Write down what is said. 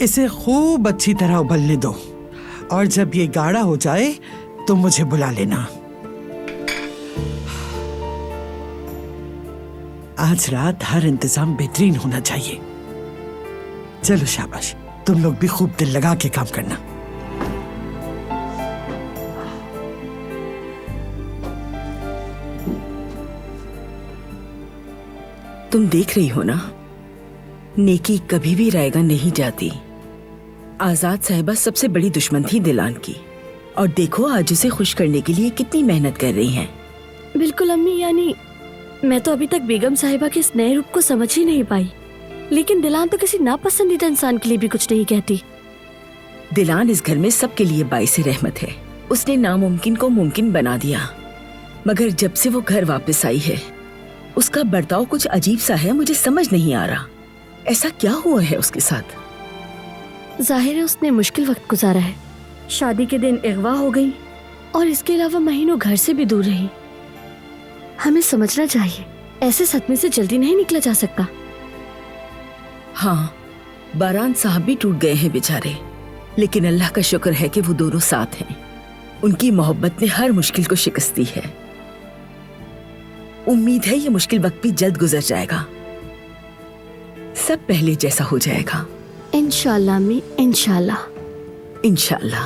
इसे खूब अच्छी तरह उबलने दो और जब ये गाढ़ा हो जाए तो मुझे बुला लेना। आज रात हर इंतजाम बेहतरीन होना चाहिए। चलो शाबाश, तुम लोग भी खूब दिल लगा के काम करना। तुम देख रही हो ना, नेकी कभी भी रायगा नहीं जाती। आजाद साहिबा सबसे बड़ी दुश्मन थी दिलान की, और देखो आज उसे खुश करने के लिए कितनी मेहनत कर रही हैं। बिल्कुल अम्मी, यानी मैं तो अभी तक बेगम साहिबा के इस नए रूप को समझ ही नहीं पाई, लेकिन दिलान तो किसी नापसंदीदा इंसान के लिए भी कुछ नहीं कहती। दिलान इस घर में सबके लिए बाइसे रहमत है। उसने नामुमकिन को मुमकिन बना दिया, मगर जब से वो घर वापस आई है उसका बर्ताव कुछ अजीब सा है। मुझे समझ नहीं आ रहा ऐसा क्या हुआ है उसके साथ। जाहिर है उसने मुश्किल वक्त गुजारा है। शादी के दिन अगवा हो गई और इसके अलावा महीनों घर से भी दूर रही। हमें समझना चाहिए, ऐसे सदमे से जल्दी नहीं निकला जा सकता। हाँ, बारान साहब भी टूट गए हैं बेचारे, लेकिन अल्लाह का शुक्र है कि वो दोनों साथ हैं। उनकी मोहब्बत ने हर मुश्किल को शिकस्त दी है। उम्मीद है ये मुश्किल वक्त भी जल्द गुजर जाएगा, सब पहले जैसा हो जाएगा। इंशाअल्लाह अम्मी, इंशाअल्लाह। इंशाअल्लाह।